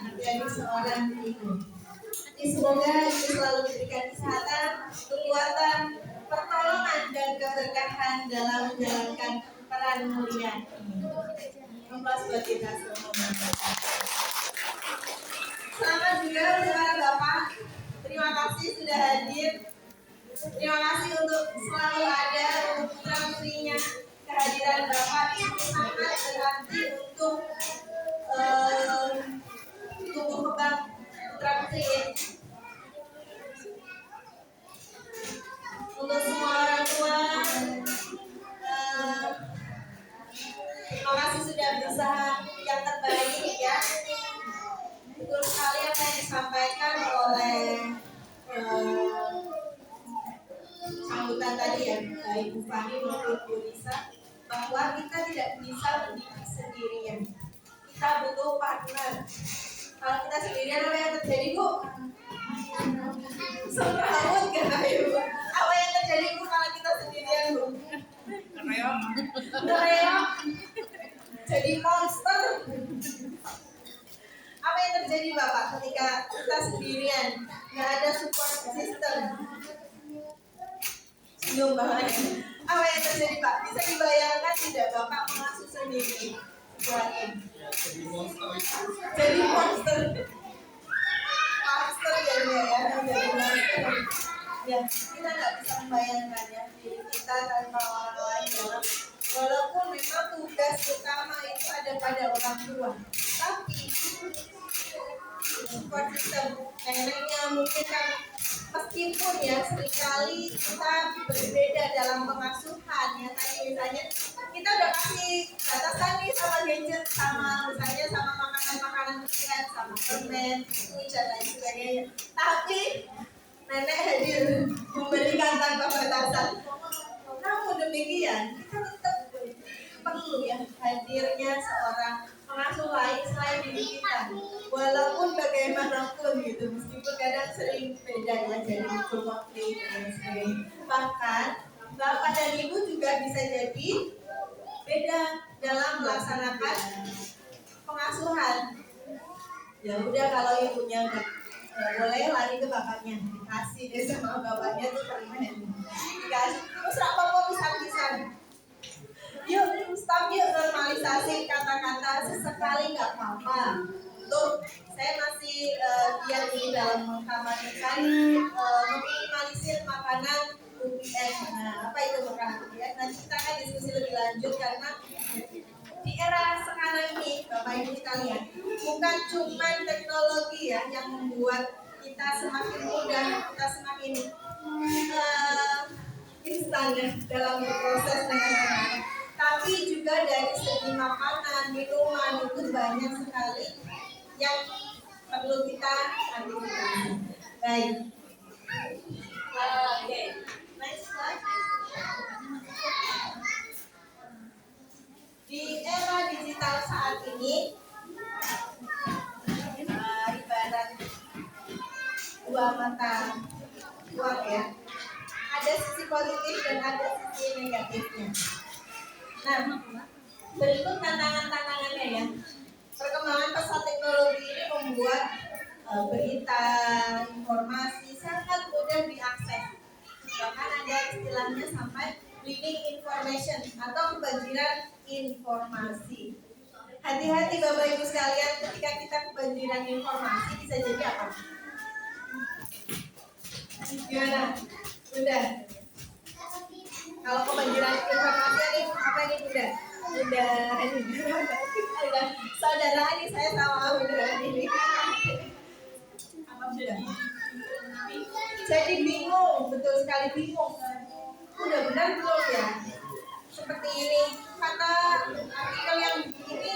menjadi seorang ibu. Semoga ibu selalu diberikan kesehatan, kekuatan, pertolongan dan keberkahan dalam menjalankan peran mulia. Aplaus buat kita semua. Selamat juga para Bapak. Terima kasih sudah hadir. Terima kasih untuk selalu ada untuk putra putrinya. Kehadiran Bapak ini sangat berarti untuk tumbuh kembang putra putri. Untuk semua orang tua, terima kasih sudah berusaha yang terbaik ya. Betul sekali apa yang disampaikan oleh sambutan tadi ya, baik Bu Fani maupun Bu Nisa, bahwa kita tidak bisa mendidik sendirian. Kita butuh partner. Kalau kita sendirian apa yang terjadi Bu? Semrawut kan Ibu? Apa yang terjadi Bu kalau kita sendirian Bu? Kereok. Jadi monster. Apa yang terjadi Bapak ketika kita sendirian, nggak ada support system? Senyum banget. Apa yang terjadi Pak? Bisa dibayangkan tidak Bapak mengasuh sendiri? Jadi monster. Jadi monster ya. Jadi monster. Ya, kita nggak bisa membayangkan ya diri kita tanpa orang lain ya. Walaupun memang tugas utama itu ada pada orang tua, tapi support system neneknya mungkin kan, meskipun ya seringkali kita berbeda dalam pengasuhan ya. Tadi misalnya kita udah kasih batasan nih sama gadget, sama misalnya sama makanan-makanan kecilan, sama permen, switch dan lain sebagainya. Tapi nenek hadir memberikan tanpa batasan. Namun demikian kita tetap perlu ya hadirnya seorang pengasuh lain selain diri kita. Walaupun bagaimanapun gitu, meskipun kadang sering beda ya, jadi konflik dan sebagainya. Bahkan bapak dan ibu juga bisa jadi beda dalam melaksanakan pengasuhan. Ya udah, kalau ibunya nggak boleh, lari ke bapaknya, dikasih deh sama bapaknya tuh permen, dikasih terus apa pisah-pisah. Yuk, stop yuk normalisasi kata-kata sesekali nggak apa-apa. Tuh, saya masih giat ini dalam mengkampanyekan meminimalisir makanan UPN. Nah, apa itu makanan UPN? Nanti kita akan diskusi lebih lanjut karena di era sekarang ini, Bapak Ibu sekalian, bukan cuma teknologi ya yang membuat kita semakin mudah, kita semakin instan ya dalam berproses dengan makanan. Tapi juga dari segi makanan, minuman itu banyak sekali yang perlu kita antisipasi. Baik. Oke. Next slide. Di era digital saat ini, ibarat dua mata uang ya. Ada sisi positif dan ada sisi negatifnya. Nah, berikut tantangan-tantangannya ya. Perkembangan pesat teknologi ini membuat berita, informasi sangat mudah diakses. Bahkan ada istilahnya sampai leading information atau kebanjiran informasi. Hati-hati Bapak Ibu sekalian, ketika kita kebanjiran informasi bisa jadi apa? Gimana? Udah. Kalau kebanjiran informasi ini apa ini Bunda? Udah saudara ini saya sama Bunda ini. Apa Bunda? Jadi bingung, betul sekali bingung. Udah benar belum ya? Seperti ini, kata artikel yang begini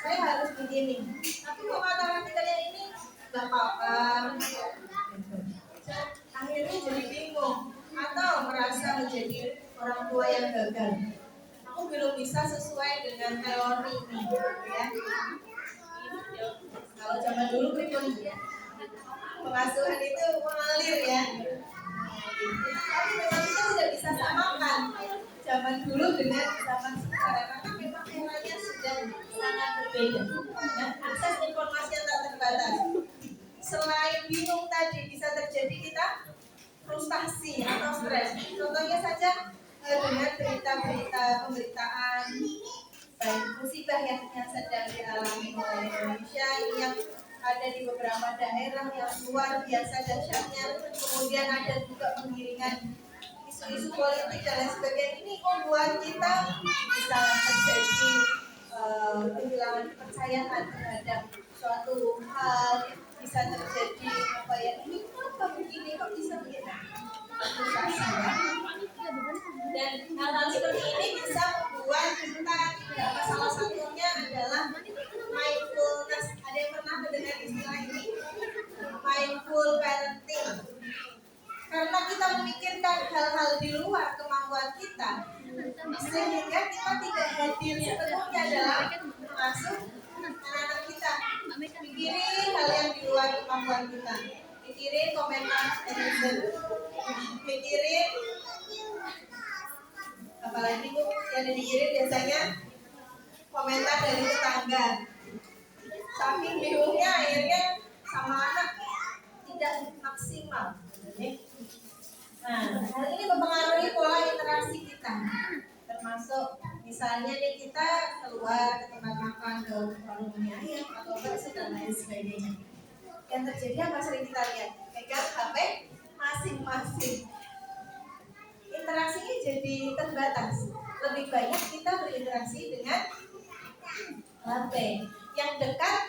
saya harus begini. Tapi kok kata artikel yang ini nggak apa-apa. Akhirnya jadi bingung atau merasa menjadi orang tua yang gagal. Aku belum bisa sesuai dengan teori ini, ya. Kalau zaman dulu pripun pengasuhan itu mengalir ya. Tapi memang kita tidak bisa samakan zaman dulu dengan zaman sekarang, karena memang lingkungannya sudah sangat berbeda. Dan akses informasi yang tak terbatas. Selain bingung tadi bisa terjadi kita frustasi atau stres. Contohnya saja dengan berita-berita pemberitaan baik musibah yang sedang dialami oleh Indonesia ini yang ada di beberapa daerah yang luar biasa dahsyatnya, kemudian ada juga pengiringan isu-isu politik dan lain sebagainya. Ini membuat kita bisa terjadi kehilangan kepercayaan terhadap suatu hal, bisa terjadi apa ya, ini kenapa begini, kok bisa begini, dan hal-hal seperti ini bisa membuat kita tidak, salah satunya adalah mindfulness. Ada yang pernah mendengar istilah ini? Mindful parenting. Karena kita memikirkan hal-hal di luar kemampuan kita, sehingga kita tidak hadir sepenuhnya dalam mengasuh anak-anak kita. Pikirin hal yang di luar kemampuan kita. Pikirin komentar netizen. Pikirin apalagi Bu yang dipikirin biasanya komentar dari tetangga. Saking bingungnya akhirnya sama anak tidak maksimal. Nah, hal ini mempengaruhi pola interaksi kita, termasuk misalnya nih kita keluar ke tempat makan, ke warung mie ayam atau bakso dan lain sebagainya. Yang terjadi apa sering kita lihat? Pegang HP masing-masing. Interaksinya jadi terbatas. Lebih banyak kita berinteraksi dengan HP. Yang dekat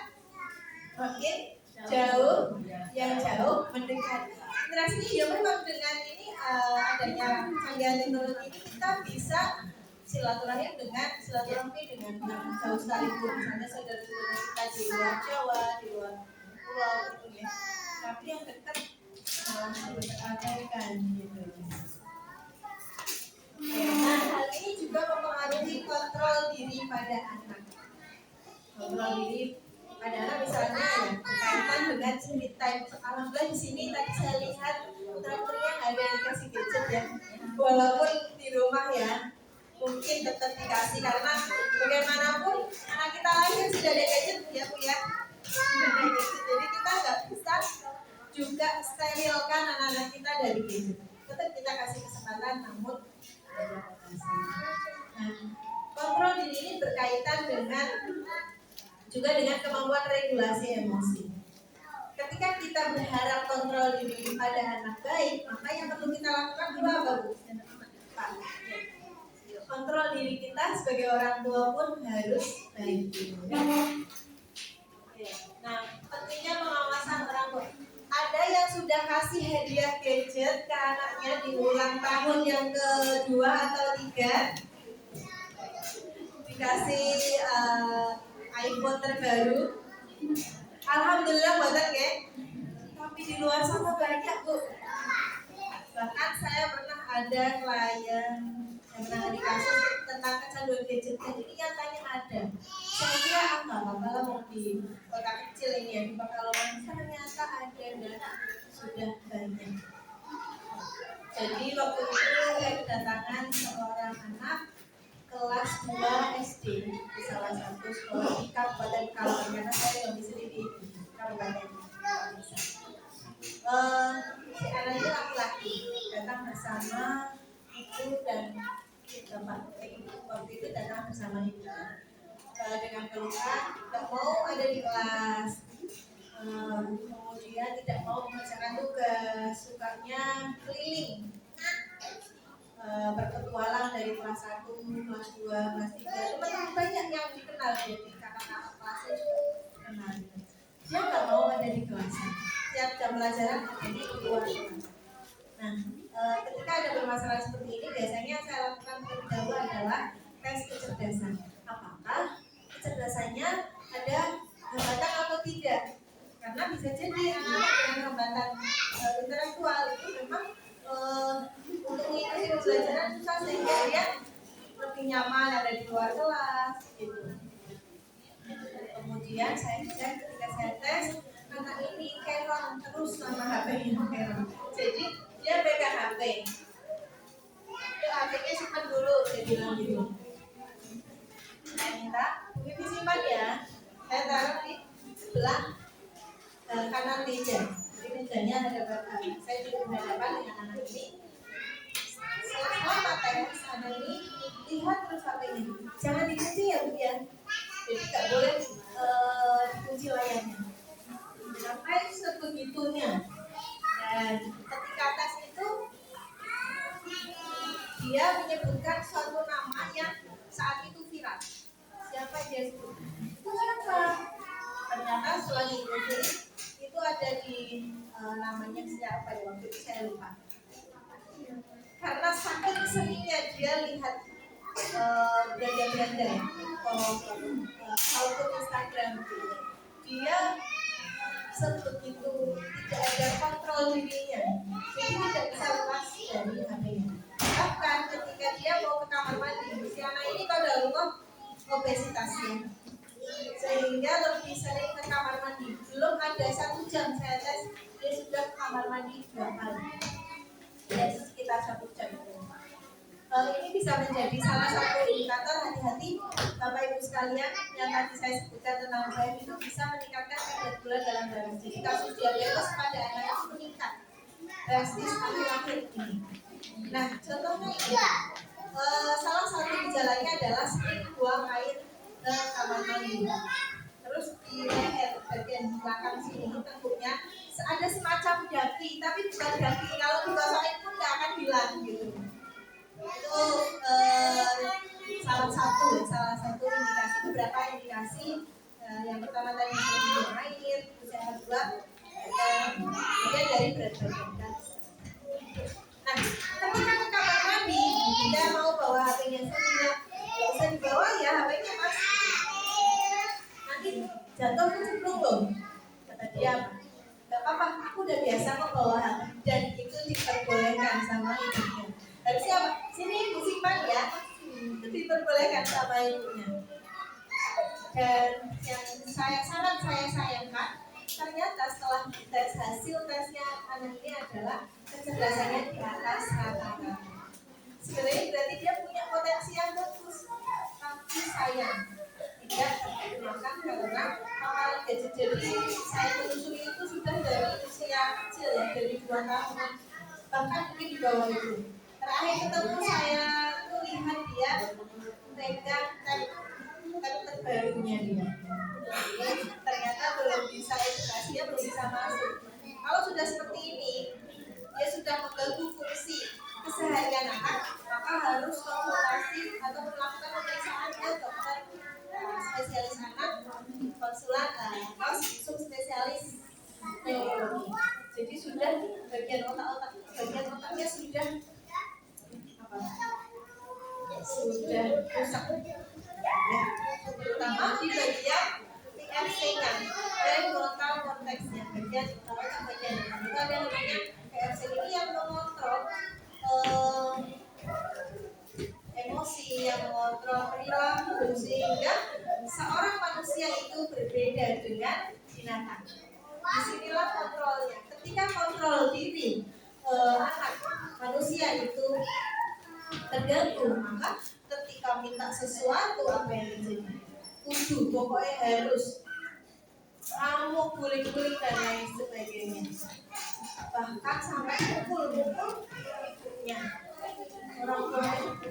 makin jauh, yang jauh mendekat. Interaksinya ya memang dengan ini adanya canggih teknologi ini kita bisa silaturahmi dengan yang jauh sekalipun, misalnya saudara-saudara kita di luar Jawa, di luar pulau gitu ya. Tapi yang dekat malah terabaikan gitu. Nah, hal ini juga mempengaruhi kontrol diri pada anak. Kontrol diri pada anak misalnya ya, berkaitan dengan screen time. Alhamdulillah di sini tadi saya lihat putra-putrinya ada yang dikasih gadget ya. Walaupun di rumah ya, mungkin tetap dikasih karena bagaimanapun anak kita lahir sudah ada gadget ya Bu ya. Sudah ada gadget. Jadi kita nggak bisa juga sterilkan anak-anak kita dari gadget. Tetap kita kasih kesempatan namun nah, kontrol diri ini berkaitan juga dengan kemampuan regulasi emosi. Ketika kita berharap kontrol diri pada anak baik, maka yang perlu kita lakukan dua apa Bu? Kontrol diri kita sebagai orang tua pun harus baik. Nah, pentingnya pengawasan orang tua. Ada yang sudah kasih hadiah gadget ke anaknya di ulang tahun yang kedua atau tiga, dikasih iPhone terbaru. Alhamdulillah buatan ya. Tapi di luar sana banyak Bu. Bahkan saya pernah ada klien yang menangani kasus tentang kecanduan gadget. Jadi nyatanya ada. Saya kira apa mau di kota kecil ini ya di Pekalongan, ternyata ada dan sudah banyak. Jadi waktu itu saya kedatangan seorang anak kelas 2 SD di salah satu sekolah di Kabupaten Pekalongan karena saya domisili di Kabupaten Pekalongan. Si anak itu laki-laki datang bersama ibu dan bapak. Waktu itu datang bersama ibu dengan keluhan tidak mau ada di kelas, kemudian tidak mau mengerjakan tugas, sukanya keliling, berpetualang dari kelas 1, kelas 2, kelas 3. Teman-teman banyak yang dikenal jadi kakak-kakak kelasnya juga kenal. Dia nggak mau ada di kelas. Setiap jam pelajaran jadi keluar kelas. Nah, ketika ada bermasalah seperti ini, biasanya saya lakukan terlebih dahulu adalah tes kecerdasan. Apakah kecerdasannya ada hambatan atau tidak? Karena bisa jadi anak dengan hambatan intelektual itu memang untuk mengikuti pembelajaran susah sehingga dia lebih nyaman ada di luar kelas gitu. Kemudian saya cek, ketika saya tes anak ini keron terus sama HP-nya keron. Jadi dia pegang HP. Itu HP-nya simpan dulu, saya bilang gitu. Saya taruh di sebelah kanan meja. Jadi mejanya ada berapa? Saya di hadapan dengan anak ini. Selama mata yang sana ini lihat terus HP-nya. Jangan dikunci ya Bu ya. Jadi nggak boleh dikunci layarnya. Sampai sebegitunya. Dan ketika tes itu dia menyebutkan suatu nama yang saat itu viral. Siapa dia sebut? Itu siapa? Ternyata setelah diikuti itu ada di namanya siapa ya waktu itu saya lupa. Karena saking seringnya dia lihat beranda-beranda ya, walaupun Instagram dia sebegitu tidak ada kontrol dirinya, jadi tidak bisa lepas dari HP-nya. Bahkan ketika dia mau ke kamar mandi, si anak ini pada rumah obesitasnya, sehingga lebih sering ke kamar mandi. Belum ada 1 jam saya tes, dia sudah ke kamar mandi 2 kali, ya sekitar 1 jam. Ini bisa menjadi salah satu indikator hati-hati Bapak Ibu sekalian yang tadi saya sebutkan tentang diabetes itu bisa meningkatkan kadar gula dalam darah. Jadi kasus diabetes pada anak itu meningkat drastis akhir-akhir ini. Nah, contohnya ini salah satu gejalanya adalah sering buang air ke kamar mandi. Terus di leher bagian belakang sini tengkuknya ada semacam daki, tapi bukan daki. Kalau dibasahin pun nggak akan hilang gitu. Itu salah satu indikasi, beberapa indikasi. Yang pertama tadi buang air, terus yang kedua kemudian dari berat badan. Nah, ketika ke kamar mandi kita mau bawa HP-nya sendiri, nggak usah dibawa ya HP-nya Mas, nanti jatuh kecemplung loh, kata dia. Nggak apa-apa, aku udah biasa kok bawa HP, dan itu diperbolehkan sama ibunya. Dari siapa? Sini ibu simpan ya. Itu diperbolehkan sama ibunya. Dan yang sangat saya sayangkan, ternyata setelah tes hasil tesnya anak ini adalah kecerdasannya di atas rata-rata. Sebenarnya berarti dia punya potensi yang bagus, tapi sayang tidak tergunakan karena amalan gadget. Jadi saya telusuri itu sudah dari usia kecil ya, dari 2 tahunan, bahkan mungkin di bawah itu. Terakhir ketemu saya tuh lihat dia pegang tab terbarunya dia. Jadi ternyata belum bisa edukasinya, belum bisa masuk. Kalau sudah seperti ini, dia sudah mengganggu fungsi keseharian anak, maka harus konsultasi atau melakukan pemeriksaan ke dokter spesialis anak, konsulat atau subspesialis neurologi. Jadi sudah bagian otaknya sudah rusak, ya, terutama di bagian PFC-nya dan frontal cortex-nya, bagian itu ada namanya PFC ini yang mengontrol emosi, yang mengontrol perilaku, sehingga seorang manusia itu berbeda dengan binatang. Disinilah kontrolnya. Ketika kontrol diri anak manusia itu terganggu, maka ketika minta sesuatu apa yang terjadi? Kudu, pokoknya harus kamu guling-guling dan lain sebagainya. Bahkan sampai pukul-pukul ibunya. Orang tua itu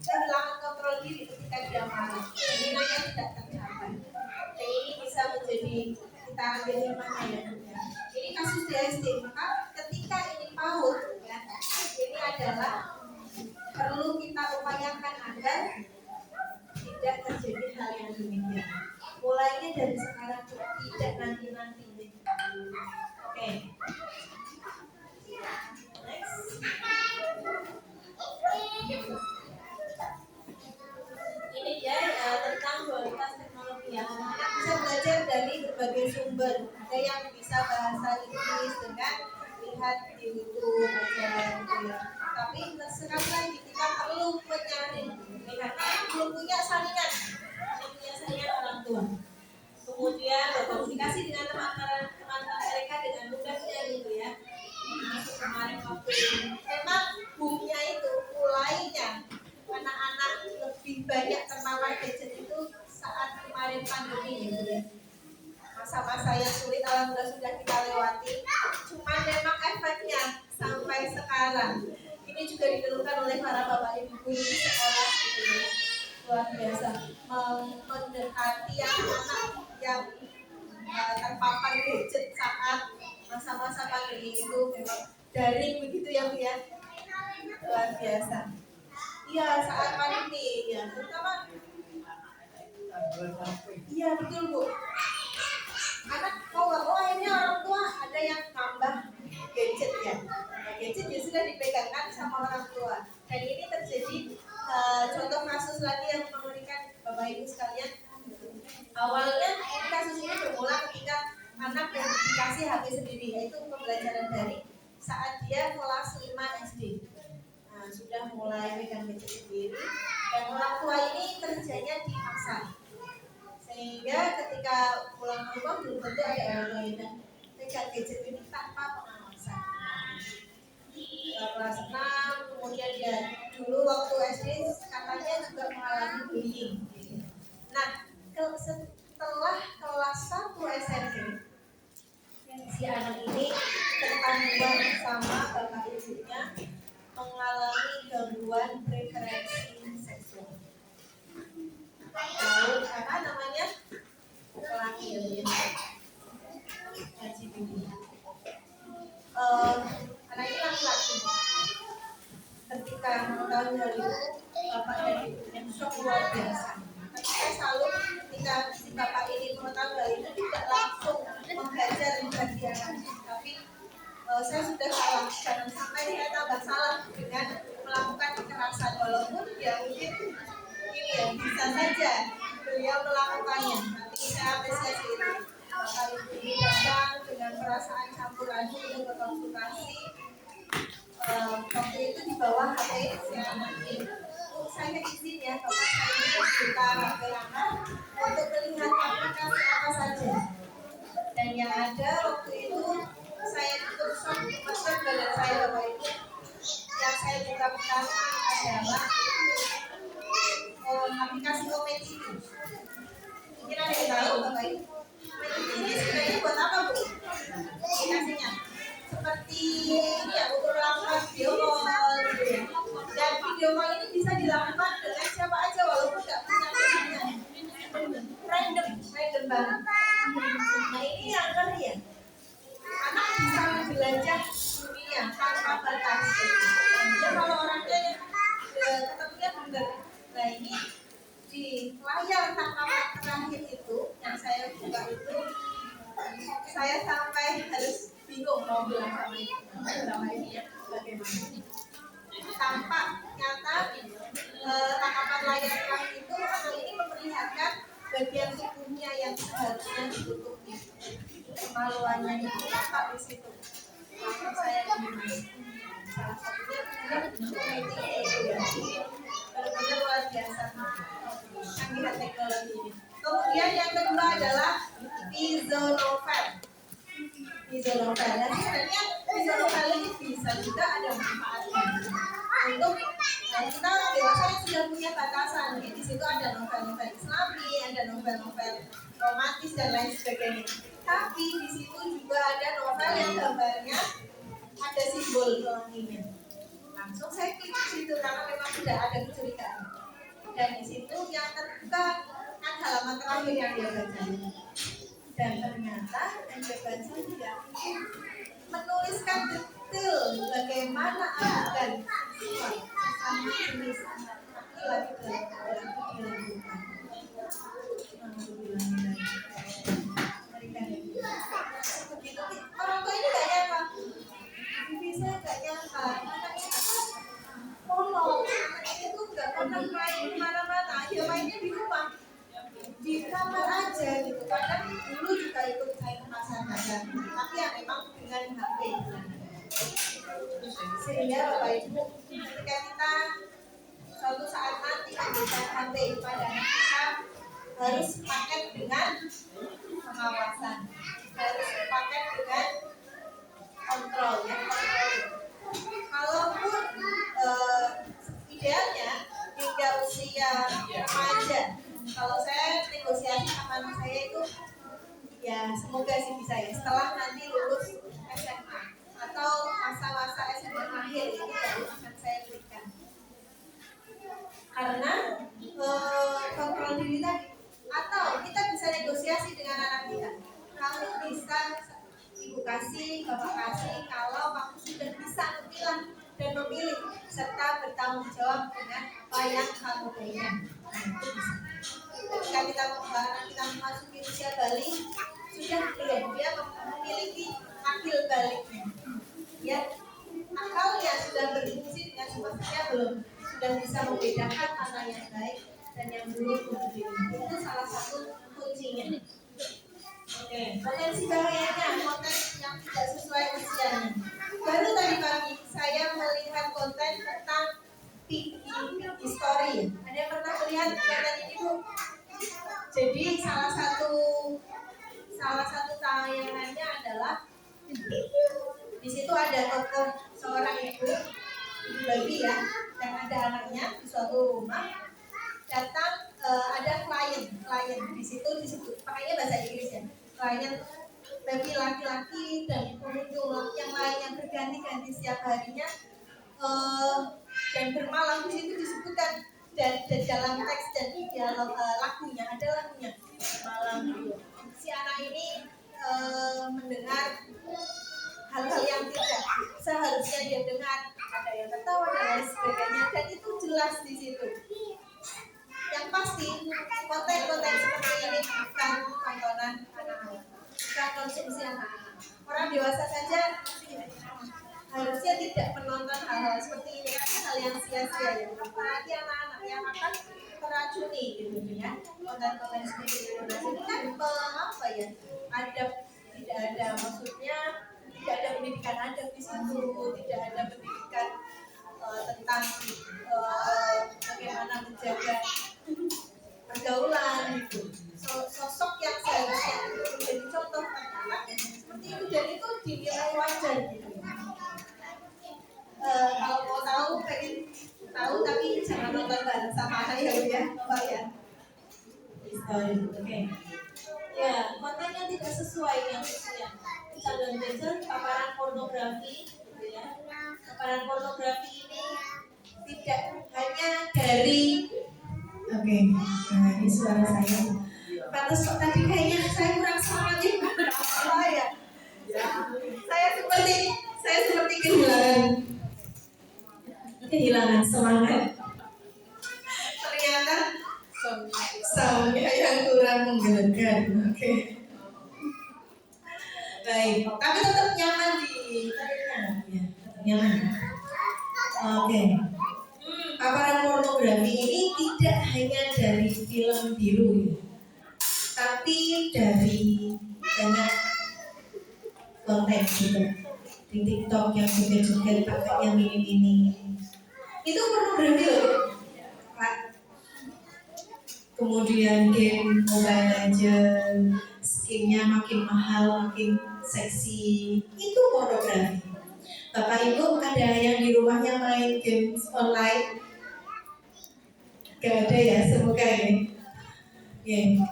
kehilangan kontrol diri ketika dia marah, keinginannya tidak tercapai. Dan ini bisa menjadi kita ambil hikmahnya ya. Ini kasus DSD, maka ketika ini PAUD ya, ini adalah perlu kita upayakan agar tidak terjadi hal yang demikian. Mulainya dari sekarang, tidak nanti-nanti. Oke. Next. Ini dia tentang dualitas teknologi ya. Anak bisa belajar dari berbagai sumber. Ada yang bisa bahasa Inggris dengan lihat di YouTube aja gitu ya. Tapi sekali lagi kita perlu menyaring, karena belum punya saringan, orang tua. Kemudian berkomunikasi dengan teman-teman mereka dengan mudahnya gitu ya. Masuk kemarin waktu memang boomnya itu mulainya anak-anak lebih banyak terpapar gadget itu saat kemarin pandemi ya. dikeluhkan oleh para bapak ibu guru di sekolah gitu ya. Luar biasa mendekati anak-anak yang terpapar gadget saat masa-masa pandemi itu memang daring begitu ya Bu ya. Luar biasa. Iya, saat pandemi ya, terutama iya betul Bu. Anak mau nggak mau akhirnya orang tua ada yang tambah gadget ya. Nah, gadget ya sudah dipegangkan sama orang tua. Dan ini terjadi contoh kasus lagi yang mengerikan Bapak Ibu sekalian. Awalnya kasus ini bermula ketika anak yang dikasih HP sendiri, yaitu pembelajaran daring saat dia kelas 5 SD. Nah, sudah mulai pegang gadget sendiri dan orang tua ini kerjanya di pasar. Sehingga ketika pulang rumah belum tentu ada orang lain dan pegang gadget ini tanpa pengawasan. Kelas 6, kemudian dia dulu waktu SD katanya juga mengalami bullying. Nah, setelah kelas 1 SMP, si anak ini ketahuan sama bapak ibunya mengalami gangguan preferensi seksual. Lalu apa namanya? Kelamin. Anak ini laki-laki. Ketika mengetahui hal itu, bapak dan ibunya shock luar biasa. Saya selalu ketika si bapak ini mengetahui hal itu tidak langsung menghajar bagian, tapi saya sudah salah, jangan sampai saya tambah salah dengan melakukan kekerasan walaupun ya mungkin ini ya bisa saja beliau melakukannya. Nanti saya apresiasi itu. Bapak ibu ini datang dengan perasaan campur aduk untuk berkonsultasi. Waktu itu di bawah HP si anak ini. Saya izin ya, bapak saya buka HP anak untuk melihat aplikasi apa saja. Dan yang ada waktu itu saya tutup shock masuk badan saya bapak ibu. Yang saya buka pertama adalah aplikasi komedi. Mungkin ada yang tahu bapak ibu. Ini sebenarnya buat apa Bu? Aplikasinya seperti ini ya, untuk melakukan video call gitu ya. Dan video call ini bisa dilakukan dengan siapa aja walaupun nggak punya pilihan. Random banget. Nah ini yang ngeri ya. Anak bisa menjelajah dunia tanpa batas. Ya kalau orangnya ketemunya benar. Nah ini di layar tangkapan terakhir itu yang saya buka itu, saya sampai harus bingung mau bilang sama ini ya bagaimana. Tampak nyata tangkapan layar terakhir itu anak ini memperlihatkan bagian tubuhnya yang seharusnya ditutupi. Kemaluannya itu tampak di situ. Lalu saya bingung. Salah satunya komedi itu ya. Benar-benar luar biasa canggih teknologi ini. Kemudian yang kedua adalah Vizonovel. Nah, sebenarnya Vizonovel ini bisa juga ada manfaatnya untuk kita orang dewasa yang sudah punya batasan. Di situ ada novel-novel Islami, ada novel-novel romantis dan lain sebagainya. Tapi di situ juga ada novel yang gambarnya ada simbol pelanginya. Langsung saya klik di situ karena memang sudah ada kecurigaan. Dan di situ yang terbuka kan halaman terakhir yang dia baca. Dan ternyata yang dia baca tidak menuliskan detail bagaimana adegan sama jenis laki-laki dilakukan. Begitu orang tua ini gak nyangka, bisa gak nyangka polos itu gak pernah main kemana-mana, ya mainnya di rumah, di kamar aja gitu. Kadang dulu juga ikut saya ke pasar-pasar, tapi ya memang dengan HP. Sehingga Bapak Ibu, ketika kita suatu saat nanti memberikan HP pada anak kita, harus paket dengan pengawasan, harus paket dengan kontrol ya, kontrol. Kalaupun idealnya hingga usia remaja, kalau saya negosiasi sama anak saya itu ya semoga sih bisa ya setelah nanti lulus SMA atau masa-masa SMA akhir ini baru akan saya berikan. bertanggung jawab dengan apa yang kamu berikan. Ketika kita memasuki usia balik, sudah belum dia memiliki akil baliknya, ya akalnya sudah berfungsi dengan semestinya belum, sudah bisa membedakan mana yang baik dan yang buruk untuk diri. Itu salah satu kuncinya. Oke, potensi bahayanya, konten yang tidak sesuai usianya. Baru tadi pagi saya melihat konten tentang picky story. Ada yang pernah melihat konten ini, Bu? Jadi salah satu tayangannya adalah di situ ada tokoh seorang ibu baby ya, dan ada anaknya di suatu rumah. Datang ada klien di situ disebut pakainya bahasa Inggris ya, klien baby laki-laki dan pengunjung yang lainnya berganti-ganti setiap harinya, dan bermalam di situ disebutkan, dan dalam teks dan dialog lagunya ada lagunya malam itu. Si anak ini mendengar hal-hal yang tidak seharusnya dia dengar, ada yang tertawa dan lain sebagainya, dan itu jelas di situ. Yang pasti konten-konten seperti ini bukan tontonan anak-anak, bukan konsumsi anak-anak. Orang dewasa saja harusnya tidak menonton hal-hal seperti ini, karena hal yang sia-sia ya. Apalagi anak-anak yang akan teracuni gitu ya. Konten-konten seperti itu. Nah, ini kan apa ya? Adab tidak ada, maksudnya tidak ada pendidikan adab di situ, tidak ada pendidikan tentang bagaimana menjaga pergaulan gitu. Sosok yang seharusnya itu menjadi contoh anak seperti itu, dan itu dinilai wajar gitu. Kalau mau tahu, pengen tahu tapi jangan nonton bareng sama anak ya, Bapak ya. Oke. Ya, konten yang tidak sesuai dengan usia. Misalnya gadget, paparan pornografi, gitu ya. Paparan pornografi ini tidak hanya dari nah ini suara saya. Pantas kok tadi kayaknya saya kurang semangat ya. Saya seperti kehilangan semangat. Ternyata soundnya yang kurang menggelegar. Oke. Baik, tapi tetap nyaman di ya, tetap nyaman. Oke. Paparan pornografi ini tidak hanya dari film biru ya, tapi dari banyak konten juga di TikTok yang joget-joget pakainya mini-mini. Itu pornografi loh, Pak. Kemudian game Mobile Legends, skinnya makin mahal, makin seksi, itu pornografi. Bapak Ibu ada yang di rumahnya main games online? Gak ada ya, semoga ini. Yeah.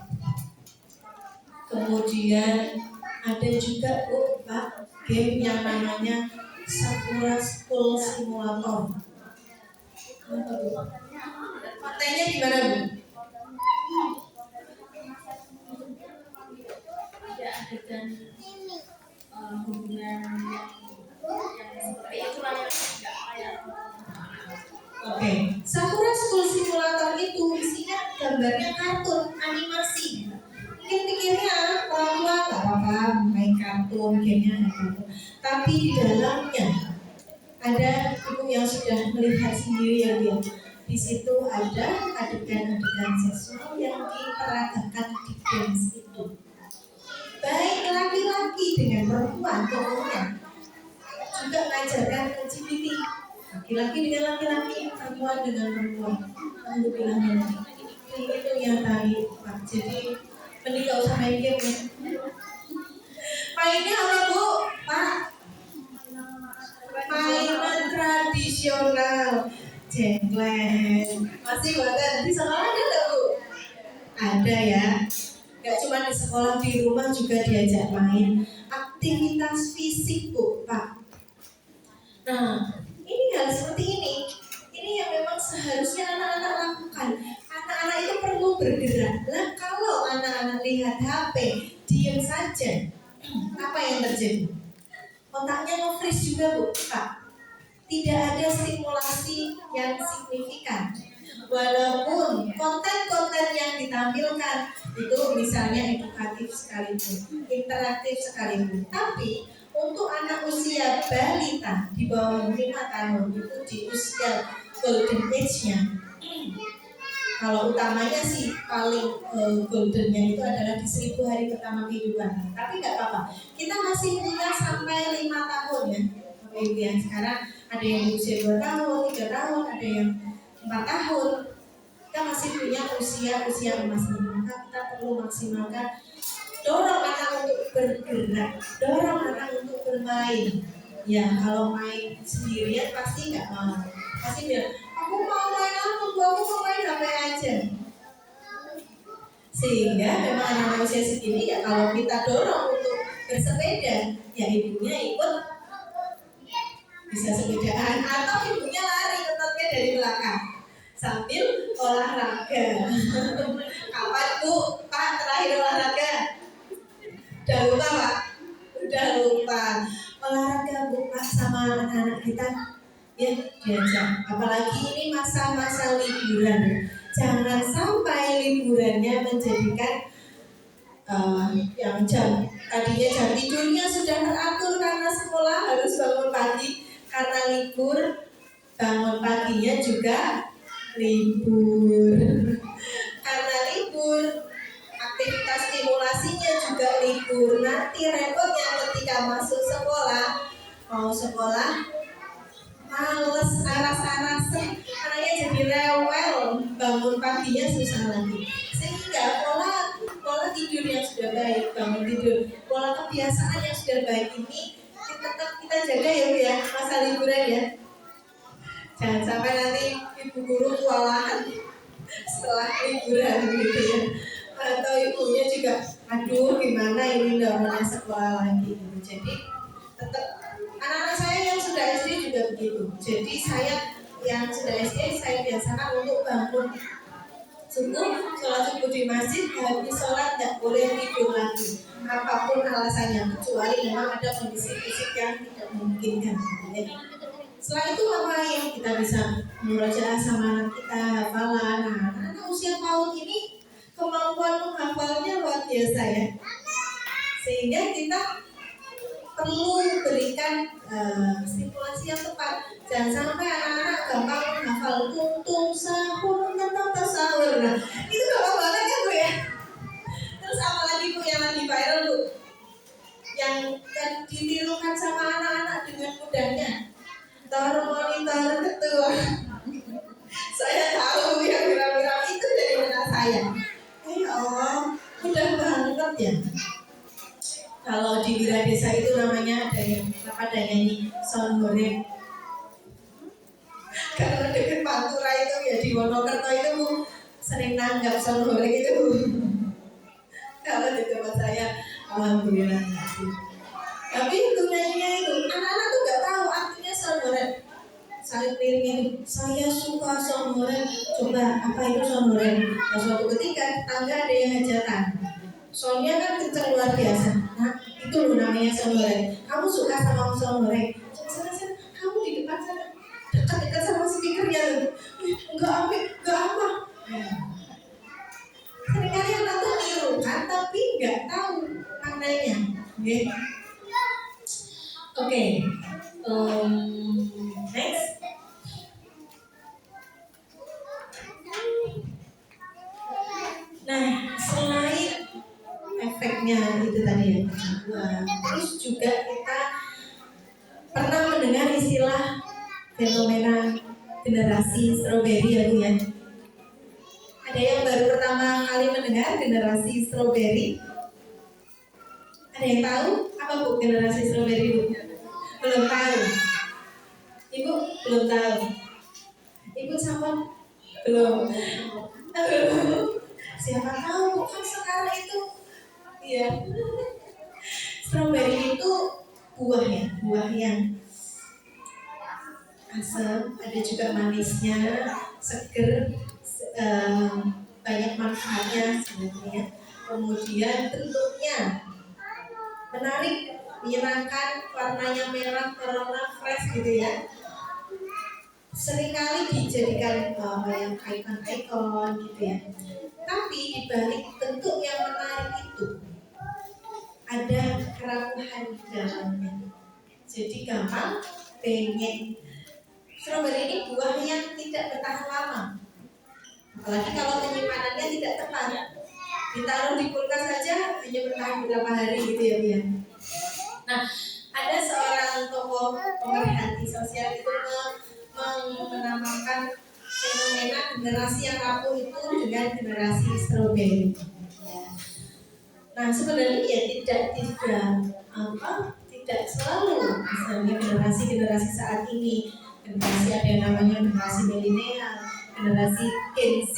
Kemudian ada juga Pak, game yang namanya Sakura School Simulator. Kontennya gimana Bu? Ada adegan hubungan yang seperti itu lah yang tidak kayak. Oke, Sakura School Simulator itu isinya gambarnya kartun animasi. Mungkin pikirnya orang tua nggak apa-apa main kartun, gamenya ada kartun. Tapi di dalamnya ada ibu yang sudah melihat sendiri ya dia. Di situ ada adegan-adegan seksual yang diperagakan di games itu. Baik laki-laki dengan perempuan umumnya, juga mengajarkan LGBT. Laki-laki dengan laki-laki, perempuan dengan perempuan. Lalu bilangnya itu yang tadi Pak. Jadi mending gak usah main game ya. Mainnya apa Bu? Pak? Mainan tradisional, jengkleng. Masih buatan di sekolah ada nggak Bu? Ada ya. Gak cuma di sekolah, di rumah juga diajak main. Aktivitas fisik Bu, Pak. Nah, ini hal seperti ini yang memang seharusnya anak-anak lakukan. Anak-anak itu perlu bergerak. Nah, kalau anak-anak lihat HP, diam saja, apa yang terjadi? Otaknya nge-freeze juga Bu, Pak. tidak ada stimulasi yang signifikan. Walaupun konten-konten yang ditampilkan itu misalnya edukatif sekalipun, interaktif sekalipun, tapi untuk anak usia balita di bawah 5 tahun itu di usia golden age-nya, kalau utamanya sih paling goldennya itu adalah di 1000 hari pertama kehidupan. Tapi nggak apa-apa, kita masih punya sampai 5 tahun ya. Bapak Ibu yang sekarang ada yang usia 2 tahun, 3 tahun, ada yang 4 tahun. Kita masih punya usia emas ini. Maka kita perlu maksimalkan, dorong anak untuk bergerak, dorong anak untuk bermain. Ya kalau main sendirian pasti nggak mau. Pasti bilang, aku mau main apa? Aku mau main HP aja. Sehingga memang anak usia segini ya kalau kita dorong untuk bersepeda, ya ibunya ikut, bisa sepedaan atau ibunya lari tetapnya dari belakang sambil olahraga. Kapan Bu, Pak terakhir olahraga? Udah lupa Pak? Udah lupa. Olahraga Bu Pak sama anak-anak kita ya diajak. Apalagi ini masa-masa liburan. Jangan sampai liburannya menjadikan yang tadinya jam tidurnya sudah teratur karena sekolah harus bangun pagi, karena libur bangun paginya juga libur. Karena libur aktivitas stimulasinya juga libur. Nanti repotnya ketika masuk sekolah, mau sekolah males, aras-arasan, anaknya jadi rewel, bangun paginya susah lagi. Sehingga pola tidur yang sudah baik, bangun tidur, pola kebiasaan yang sudah baik ini tetap kita jaga ya Bu ya, masa liburan ya. Jangan sampai nanti ibu guru kewalahan setelah liburan gitu ya. Atau ibunya juga, aduh gimana ini udah mulai sekolah lagi gitu. Jadi tetap anak-anak saya yang sudah SD juga begitu. Jadi saya yang sudah SD saya biasakan untuk bangun subuh, sholat subuh di masjid, habis sholat nggak boleh tidur lagi. Apapun alasannya, kecuali memang ada kondisi fisik yang tidak memungkinkan. Setelah itu ngapain? Kita bisa murojaah sama anak kita, hafalan. Nah, anak usia PAUD ini kemampuan menghafalnya luar biasa ya. Sehingga kita perlu berikan stimulasi yang tepat. Jangan sampai anak-anak gampang menghafal tuntung sahur, tentang sahur. Nah, itu gampang banget ya Bu ya. Terus apalagi Bu yang lagi viral Bu, yang ditirukan sama anak-anak dengan mudahnya. Monitor ketua. Saya tahu yang viral-viral itu dari anak saya. Ya Allah, mudah banget ya. Kalau di Wira Desa itu namanya ada nyanyi sound goreng. Karena dekat Pantura itu ya di Wonokerto itu Bu, sering nanggap sound goreng itu. Kalau di tempat saya alhamdulillah sih. Tapi itu nyanyinya itu anak-anak tuh nggak tahu artinya sound goreng. Saya piringin, saya suka sound goreng. Coba apa itu sound goreng? Nah, suatu ketika tetangga ada yang hajatan. Soalnya kan kenceng luar biasa. Nah, itu loh namanya sound goreng. Kamu suka sama sound goreng? Sana, kamu di depan sana, dekat-dekat sama speakernya loh. Enggak apa. Seringkali anak tuh niru kan, tapi nggak tahu maknanya. Oke. Next. Nah, selain efeknya itu tadi ya, terus juga kita pernah mendengar istilah fenomena generasi strawberry ya Bu ya. Ada yang baru pertama kali mendengar generasi strawberry? Ada yang tahu apa Bu generasi strawberry Bu? Belum tahu. Ibu belum tahu. Ibu sama belum. Siapa tahu kan sekarang itu ya strawberry itu buah yang asam, ada juga manisnya, seger, banyak manfaatnya sebenarnya. Kemudian bentuknya menarik, menyenangkan, warnanya merah, warna fresh gitu ya. seringkali dijadikan yang ikon-ikon gitu ya. Tapi di balik bentuk yang menarik itu ada kerapuhan di dalamnya. Jadi gampang pengen. Strawberry ini buah yang tidak bertahan lama. Apalagi kalau penyimpanannya tidak tepat. Ditaruh di kulkas saja hanya bertahan beberapa hari gitu ya, Bia. Nah, ada seorang tokoh pemerhati sosial itu menamakan fenomena generasi yang rapuh itu dengan generasi strawberry. Nah, sebenarnya ya tidak selalu. Misalnya generasi saat ini, generasi ada yang namanya generasi milenial, generasi Gen Z,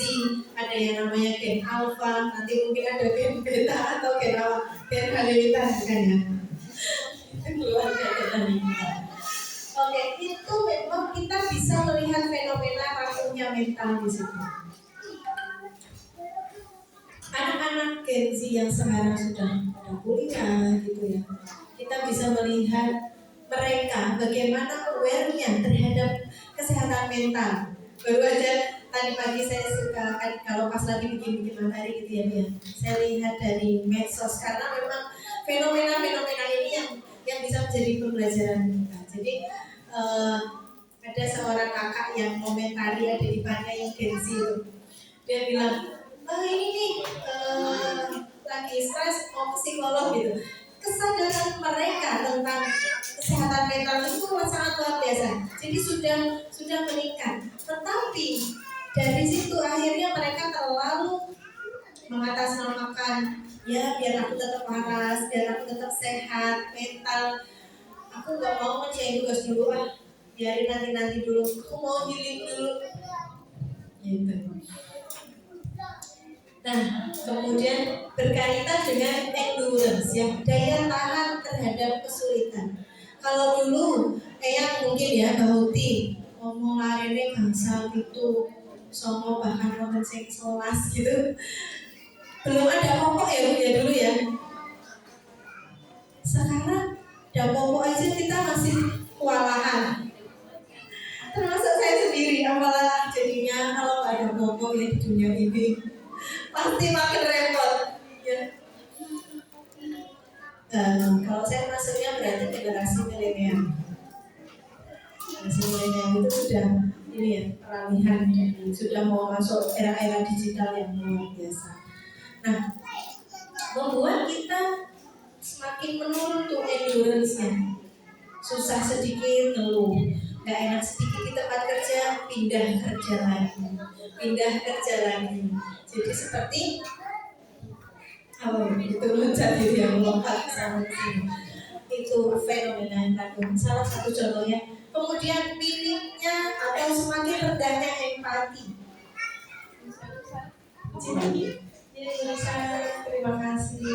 ada yang namanya Gen Alpha, nanti mungkin ada Gen Beta atau Gen apa, Gen Halilintar kan ya. Itu keluarga kita. Oke, itu memang kita bisa melihat fenomena rapuhnya mental di situ. Anak-anak Gen Z yang sekarang sudah kuliah gitu ya, kita bisa melihat mereka bagaimana aware-nya terhadap kesehatan mental. Baru aja tadi pagi saya suka kalau pas lagi bikin materi gitu ya, saya lihat dari medsos karena memang fenomena-fenomena ini yang bisa menjadi pembelajaran kita. Jadi ada seorang kakak yang komentari ada di pantai yang Gen Z, dia bilang, ini nih lagi stres mau ke psikolog gitu. Kesadaran mereka tentang kesehatan mental itu sangat luar biasa. Jadi sudah meningkat. Tetapi dari situ akhirnya mereka terlalu mengatasnamakan, ya biar aku tetap waras, biar aku tetap sehat mental. Aku nggak mau ngerjain tugas dulu, biarin nanti dulu. Aku mau healing dulu. Gitu. Nah, kemudian berkaitan dengan endurance, ya, daya tahan terhadap kesulitan. Kalau dulu kayak mungkin ya Bauti ngomong larene bangsa itu songo bahkan wonten sing 11 gitu. Belum ada popok ya dulu ya. Sekarang ada popok aja kita masih kewalahan. Termasuk saya sendiri, apalah jadinya kalau nggak ada popok ya di dunia ini pasti makin repot ya. Kalau saya masuknya berarti generasi milenial. Generasi milenial itu sudah ini ya, peralihan sudah mau masuk era-era digital yang luar biasa. Nah, membuat kita semakin menurun tuh endurance-nya. Susah sedikit ngeluh, nggak enak sedikit di tempat kerja, pindah kerja lagi. Jadi seperti itu loncat gitu ya, melompat sama sini. Itu fenomena yang rapuh. Salah satu contohnya. Kemudian minimnya atau semakin rendahnya empati. Jadi terima kasih.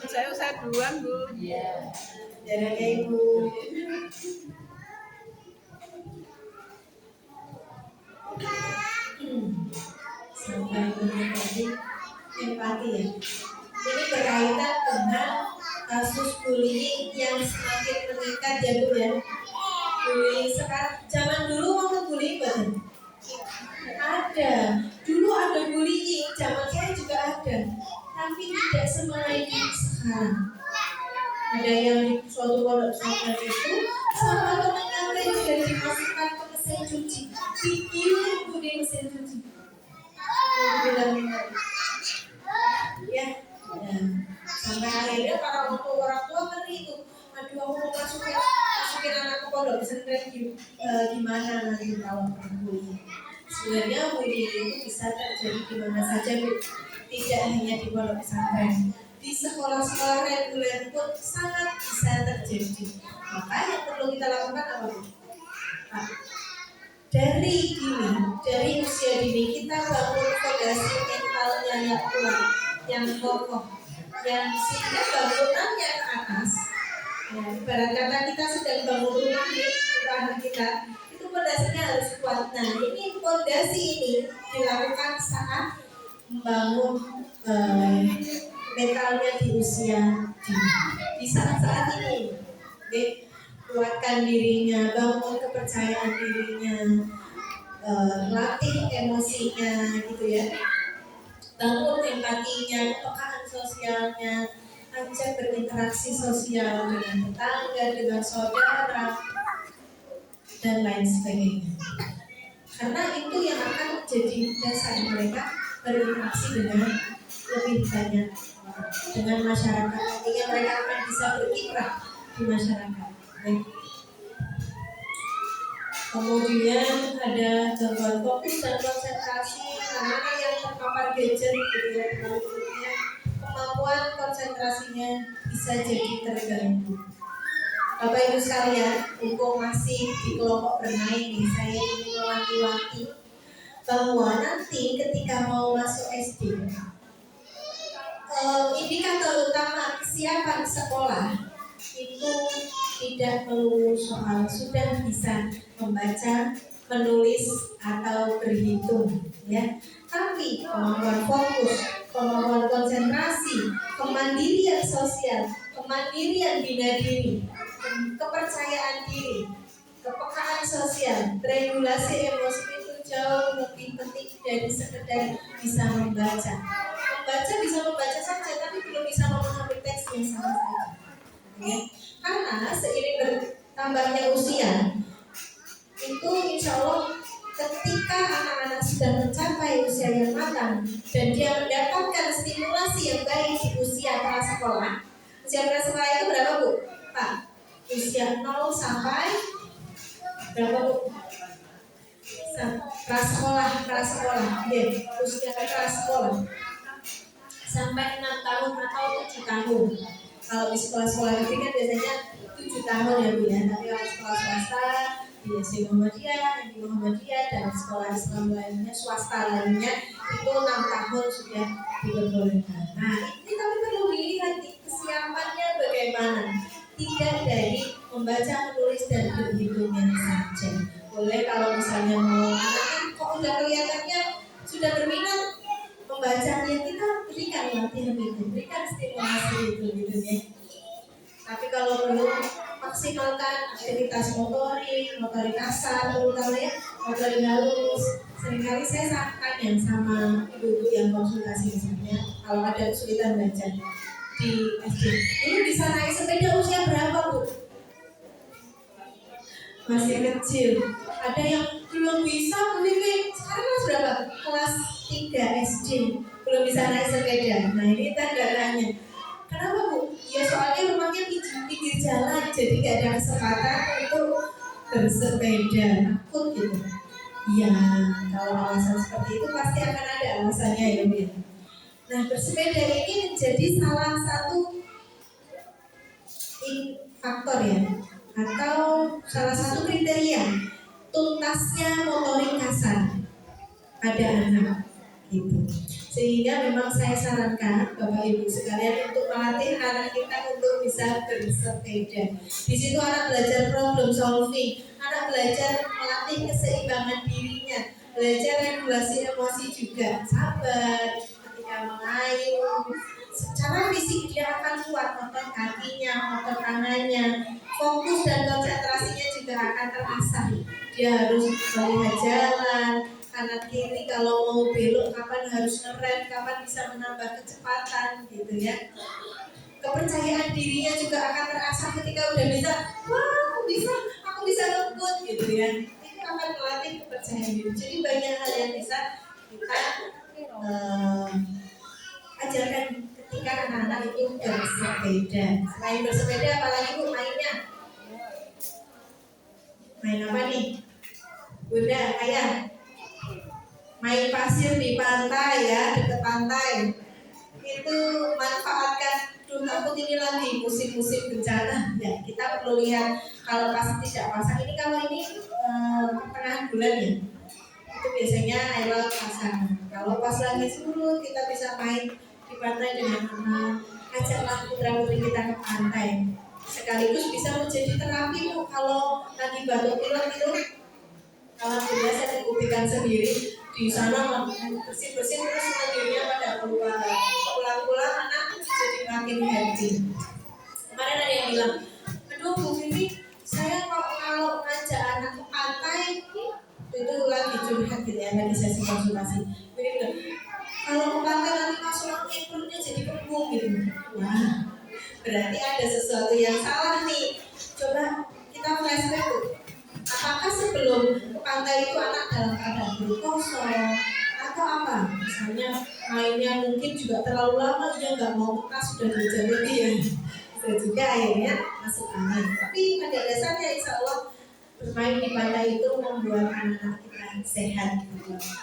Saya duluan, Bu. Iya. Jaraknya Ibu. Sampai tadi empati ya. Ini berkaitan dengan kasus bullying yang semakin meningkat ya Bu ya. Bullying sekarang, zaman dulu waktu bullying betul. Ada, dulu ada bullying, zaman saya juga ada. Tapi tidak semalaini sekarang. Ada yang di suatu pondok pesantren itu sama temannya itu sudah dimasukkan ke mesin cuci, digiling Bu di mesin cuci. Bilang ya, sampai akhirnya para orang tua ngeri itu. Aduh, aku mau masukin anak ke pondok pesantren gimana nanti kalau bullying. Sebenarnya bullying itu bisa terjadi di mana saja, tidak hanya di pondok pesantren. Di sekolah-sekolah reguler pun sangat bisa terjadi. Maka yang perlu kita lakukan apa? Dari usia dini kita bangun fondasi mentalnya yang kuat, yang kokoh, yang sehingga bangunannya ke atas. Ya, ibarat kata kita sedang bangun rumah nih, anak kita itu fondasinya harus kuat. Nah, ini fondasi ini dilakukan saat membangun mentalnya di usia dini, di saat-saat ini Oke, kuatkan dirinya, bangun kepercayaan dirinya, latih emosinya gitu ya, bangun empatinya, kepekaan sosialnya, ajak berinteraksi sosial dengan tetangga, dengan saudara, dan lain sebagainya. Karena itu yang akan menjadi dasar mereka berinteraksi dengan lebih banyak dengan masyarakat. Nantinya mereka akan bisa berkiprah di masyarakat. Baik. Kemudian ada gangguan fokus dan konsentrasi, anak-anak yang terpapar gadget gitu ya, berikutnya kemampuan konsentrasinya bisa jadi terganggu. Bapak Ibu sekalian, mumpung masih di kelompok bermain nih, saya ingin mewanti-wanti bahwa nanti ketika mau masuk SD, indikator utama kesiapan sekolah itu tidak melulu soal sudah bisa membaca, menulis atau berhitung, ya. Tapi kemampuan fokus, kemampuan konsentrasi, kemandirian sosial, kemandirian bina diri, kepercayaan diri, kepekaan sosial, regulasi emosi itu jauh lebih penting dari sekedar bisa membaca. Membaca bisa membaca saja, tapi belum bisa memahami teksnya sama saja. Ya. Karena seiring bertambahnya usia, itu insya Allah ketika anak-anak sudah mencapai usia yang matang dan dia mendapatkan stimulasi yang baik di usia prasekolah. Usia prasekolah itu berapa Bu? Pak? Usia 0 sampai berapa Bu? Prasekolah, ya, usia prasekolah sampai 6 tahun atau 7 tahun. Kalau di sekolah-sekolah negeri kan biasanya 7 tahun ya Bu ya. Tapi kalau sekolah swasta di SD Muhammadiyah, di Muhammadiyah dan sekolah Islam lainnya, swasta lainnya itu 6 tahun sudah diperbolehkan. Nah ini tapi perlu dilihat kesiapannya bagaimana. Tidak dari membaca, menulis dan berhitungnya saja. Boleh kalau misalnya mau anak kok udah kelihatannya sudah berminat membacanya, kita berikan latihan itu, berikan stimulasi itu gitu ya. Tapi kalau belum, maksimalkan aktivitas motorik kasar, terutama ya motorik halus. Seringkali saya tanya sama ibu-ibu yang konsultasi misalnya, kalau ada kesulitan belajar di SD, ini bisa naik sepeda usia berapa Bu? Masih kecil. Ada yang belum bisa mungkin sekarang kelas berapa? Kelas 3 SD belum bisa naik sepeda. Nah ini tanda tanya. Kenapa Bu? Ya soalnya rumahnya pinggir jalan, jadi gak ada kesempatan untuk bersepeda. Takut gitu. Ya kalau alasan seperti itu pasti akan ada alasannya ya Bu. Nah bersepeda ini menjadi salah satu faktor ya, atau salah satu kriteria tuntasnya motorik kasar pada anak gitu. Sehingga memang saya sarankan Bapak Ibu sekalian untuk melatih anak kita untuk bisa bersepeda. Di situ anak belajar problem solving, anak belajar melatih keseimbangan dirinya, belajar regulasi emosi juga, sabar ketika mengayuh. Secara fisik dia akan kuat, otot kakinya, otot tangannya, fokus dan konsentrasinya juga akan terasah. Dia harus melihat jalan kanan kiri, kalau mau belok kapan harus ngerem, kapan bisa menambah kecepatan gitu ya. Kepercayaan dirinya juga akan terasah ketika udah bisa, wah aku bisa ngebut gitu ya. Itu akan melatih kepercayaan diri. Jadi banyak hal yang bisa kita ajarkan ketika anak-anak itu bersepeda. Selain bersepeda, apalagi Bu mainnya? Main apa nih? Bunda, ayah? Main pasir di pantai ya, dekat pantai. Itu manfaatkan. Takut ini lagi musim-musim bencana. Ya, kita perlu lihat kalau pas tidak pasang ini, kalau ini pertengahan bulan ya. Itu biasanya air laut pasang. Kalau pas lagi surut kita bisa main di pantai dengan anak, ajaklah putra-putri kita ke pantai. Sekaligus bisa menjadi terapi Bu. Kalau lagi batuk pilek itu, kalau biasa saya buktikan sendiri di sana bersih-bersih terus mandirinya pada keluar. Pulang-pulang anak jadi makin happy. Kemarin ada yang bilang, aduh aduh Bu Vivi, saya kalau ngajak anak ke pantai itu lagi curhat gitu ya, lagi sesi konsultasi. Jadi kalau ke pantai nanti masuk angin perutnya jadi kembung gitu. Wah, berarti ada sesuatu yang salah nih. Coba kita flashback tuh. Apakah sebelum ke pantai itu anak dalam keadaan perut kosong atau apa? Misalnya mainnya mungkin juga terlalu lama, dia nggak mau makan sudah 2 jam lebih ya. Bisa juga akhirnya masuk angin. Tapi pada dasarnya insya Allah bermain di pantai itu membuat anak-anak kita sehat.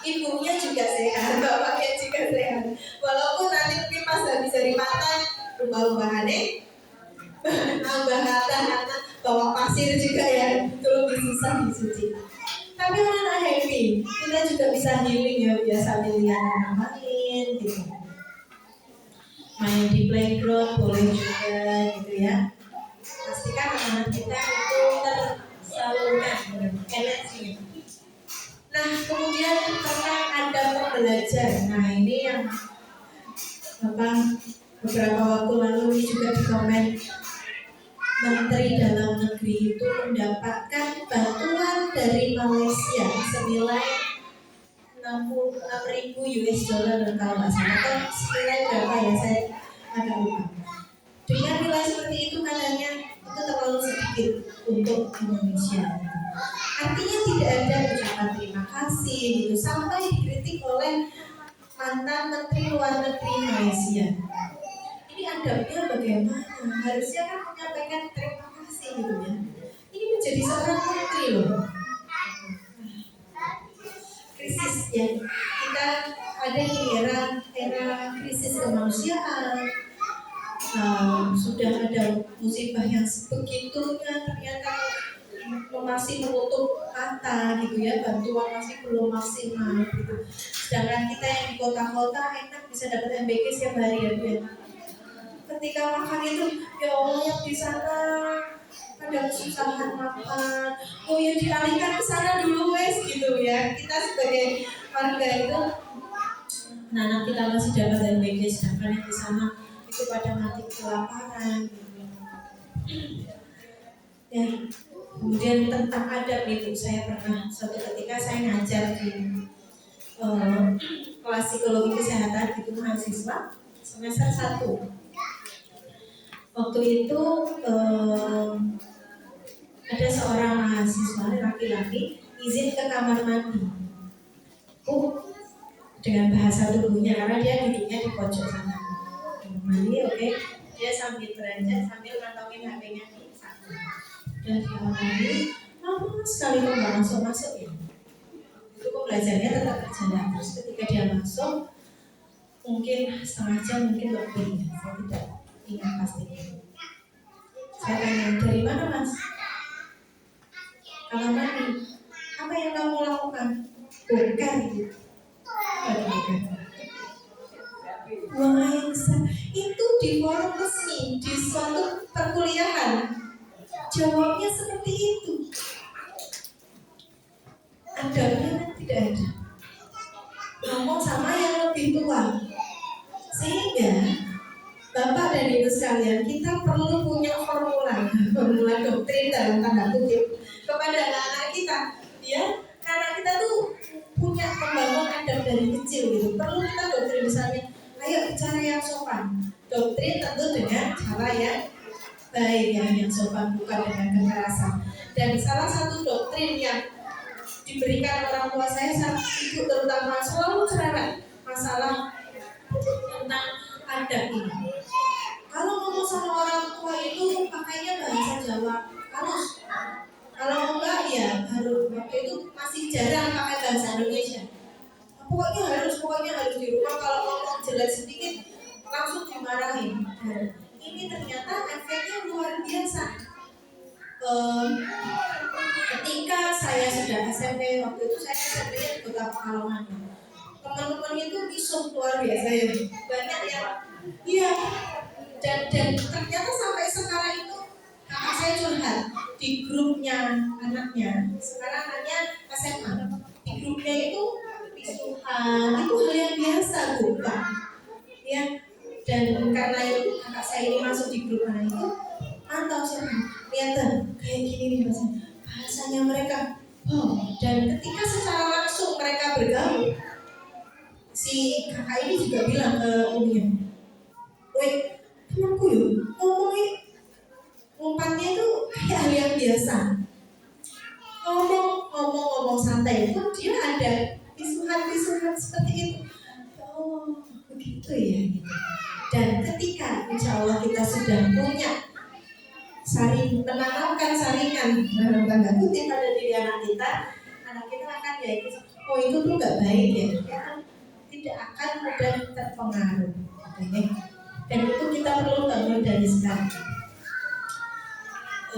Ibunya juga sehat, bapaknya juga sehat. Walaupun nanti mungkin pas habis dari pantai, rumah-rumahannya nambah anak bawa pasir juga ya, itu lebih susah dicuci. Tapi anak happy, kita juga bisa healing ya, biasa lihat anak main gitu. Main di playground boleh juga gitu ya. Pastikan anak kita itu tersalurkan energi. Nah kemudian tentang ada pembelajar. Nah ini yang beberapa waktu lalu ini juga di komen, Menteri Dalam Negeri itu mendapatkan bantuan dari Malaysia senilai 66.000 US dollar kalau nggak salah, atau senilai berapa ya, saya agak lupa. Dengan nilai seperti itu katanya itu terlalu sedikit untuk Indonesia. Artinya tidak ada ucapan terima kasih gitu, sampai dikritik oleh mantan Menteri Luar Negeri Malaysia. Ini adabnya bagaimana? Harusnya kan menyampaikan terima kasih gitu ya. Ini menjadi seorang menteri loh. Krisis ya. Kita ada di era krisis kemanusiaan. Sudah ada musibah yang sebegitunya, ternyata masih menutup mata gitu ya, bantuan masih belum maksimal gitu. Sedangkan kita yang di kota-kota enak bisa dapat MBK setiap hari ya Bu ya. Ketika makan itu, ya Allah yang di sana ada kesusahan makan, oh ya dialihkan ke sana dulu wes gitu ya. Kita sebagai warga itu, anak kita masih dapat MBK, sedangkan yang di sana itu pada mati kelaparan. Ya, kemudian tentang adab itu, saya pernah suatu ketika saya ngajar di kelas psikologi kesehatan itu mahasiswa semester 1. Waktu itu ada seorang mahasiswa laki-laki izin ke kamar mandi. Dengan bahasa tubuhnya, karena dia duduknya di pojok sana. Mandi, oke. Dia sambil beranjak, sambil ngantongin HP-nya di sana. Dan di kamar mandi, lama sekali kok nggak masuk ya. Itu kok belajarnya tetap berjalan. Terus ketika dia masuk, mungkin setengah jam, mungkin lebih. Saya tidak ingat pastinya. Saya tanya, dari mana Mas? Kamar mandi. Apa yang kamu lakukan? Bukan. Buang air besar. Itu di forum resmi, di suatu perkuliahan. Jawabnya seperti itu. Adabnya tidak ada. Ngomong sama yang lebih tua. Sehingga Bapak dan Ibu sekalian, kita perlu punya formula doktrin dalam tanda kutip kepada anak-anak kita, ya. Karena kita tuh punya membangun adab dari kecil gitu. Perlu kita doktrin, misalnya, ayo bicara yang sopan. Doktrin tentu dengan cara yang baik, yang sopan, bukan dengan kekerasan. Dan salah satu doktrin yang diberikan orang tua saya saat ibu terutama selalu cerewet masalah tentang adab ini. Kalau ngomong sama orang tua itu pakainya bahasa Jawa halus. Kalau enggak ya harus, waktu itu masih jarang pakai bahasa Indonesia. Pokoknya harus di rumah, kalau ngomong jelek sedikit langsung dimarahin. Dan ini ternyata efeknya luar biasa. Ketika saya sudah SMP, waktu itu saya SMP-nya di Kota Pekalongan. Teman-teman itu kisah luar biasa ya, banyak yang iya. Dan ternyata sampai sekarang itu kakak saya curhat di grupnya anaknya. Sekarang anaknya SMA. Di grupnya itu pisuhan, itu hal yang biasa bukan? Ya. Dan karena itu kakak saya ini masuk di grup anak itu, mantap sih. Kelihatan kayak gini nih bahasanya mereka. Dan ketika secara langsung mereka bergaul, si kakak ini juga bilang ke umumnya, weh temanku yuk ngomongin umpannya itu kayak hal yang biasa, ngomong santai pun dia ada pisuhan seperti itu. Oh begitu ya gitu. Dan ketika insya Allah kita sudah punya menanamkan saringan dalam tanda kutip pada diri anak kita akan ya oh itu tuh nggak baik ya, dia kan tidak akan mudah terpengaruh. Okay. Dan itu kita perlu bangun dari sekarang.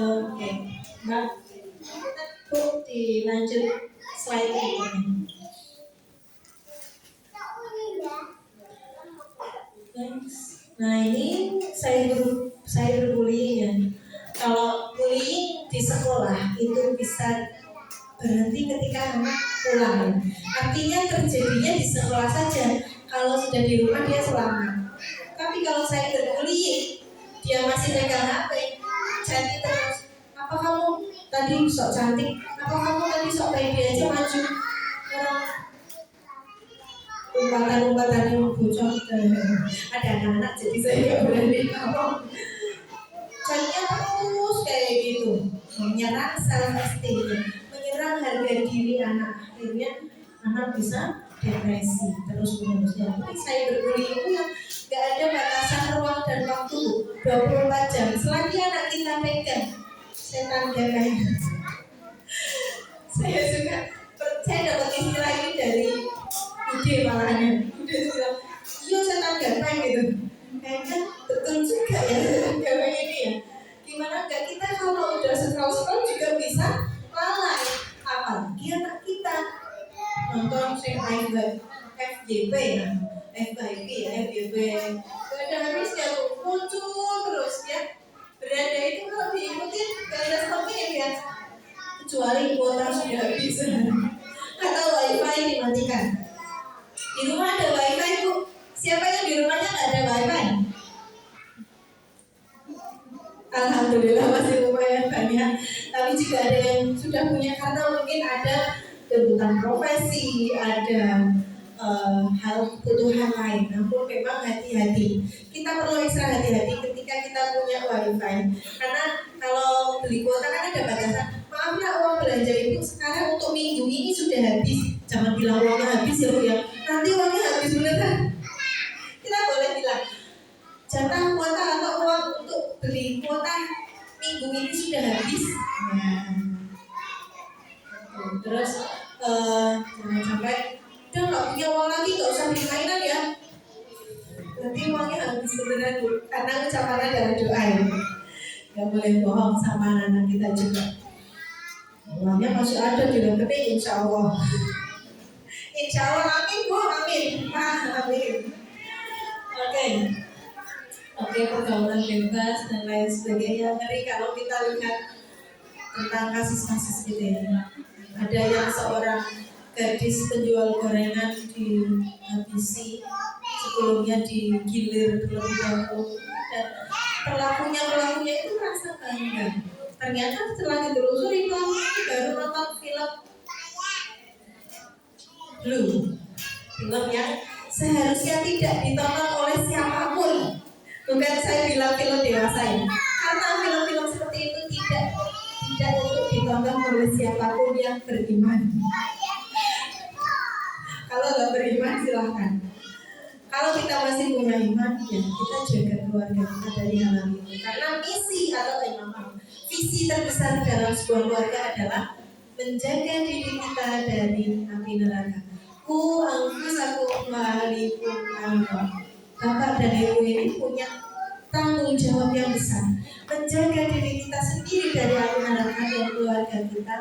Oke, Mbak, kita dilanjut slide berikutnya. Nah ini saya berbullying ya. Kalau bullying di sekolah itu bisa berhenti ketika anak pulang. Artinya terjadinya di sekolah saja. Kalau sudah di rumah dia selamat. Tapi kalau saya berbullying, dia masih pegang HP, jadi terus. Apa kamu tadi sok cantik? Apa kamu tadi sok pede aja maju? Umpatan-umpatan yang bocor. Ada anak-anak jadi saya nggak berani ngomong. Jadinya terus kayak gitu, menyerang self esteem, menyerang harga diri anak, akhirnya anak bisa depresi terus menerusnya. Tapi saya berbullying itu yang nggak ada batasan ruang dan waktu, 24 jam. Selagi anak kita pegang setan gagai. Saya dapat istilah ini dari Bude malahnya. Bude bilang, iya setan gagai gitu. Kayaknya betul juga ya setan gagai ini ya. Gimana enggak kita kalau udah scroll juga bisa lalai. Apalagi anak kita nonton FYP ya, FYP ya, FYP. Gak ada habisnya tuh, muncul terus ya. Berada itu kalau diikutin gak ada stopnya ya. Kecuali kuota sudah habis atau wifi dimatikan. Di rumah ada wifi Bu. Siapa yang di rumahnya nggak ada wifi? Alhamdulillah masih lumayan banyak. Tapi jika ada yang sudah punya, karena mungkin ada kebutuhan profesi, ada hal kebutuhan lain. Namun memang hati-hati. Kita perlu ekstra hati-hati ketika kita punya wifi. Karena kalau beli kuota kan ada batasan. Maaf ya, uang belanja ibu sekarang untuk minggu ini sudah habis. Jangan bilang uangnya habis ya Bu ya. Nanti uangnya habis beneran. Kita boleh bilang jatah kuota atau uang untuk beli kuota minggu ini sudah habis. Nah, terus jangan sampai udah nggak punya uang lagi, nggak usah beli mainan ya. Nanti uangnya habis beneran Bu. Karena ucapannya adalah doa ya. Nggak boleh bohong sama anak kita juga. Uangnya masih ada di rekening, insya Allah. Insya Allah, amin Bu, amin. Amin. Oke, pergaulan bebas dan lain sebagainya. Ngeri kalau kita lihat tentang kasus-kasus gitu ya. Ada yang seorang gadis penjual gorengan dihabisi, sebelumnya digilir terlebih dahulu, dan pelakunya itu merasa bangga. Ternyata setelah ditelusuri pelakunya baru nonton film Blue, film yang seharusnya tidak ditonton oleh siapapun. Bukan saya bilang film dewasa ini, karena film-film seperti itu tidak untuk ditonton oleh siapapun yang beriman. Kalau nggak beriman silahkan. Kalau kita masih punya iman, ya kita jaga keluarga kita dari hal itu. Karena visi terbesar dalam sebuah keluarga adalah menjaga diri kita dari api neraka. Ku anfusakum wa ahlikum nara. Bapak dan Ibu ini punya tanggung jawab yang besar, menjaga diri kita sendiri dari api neraka dan keluarga kita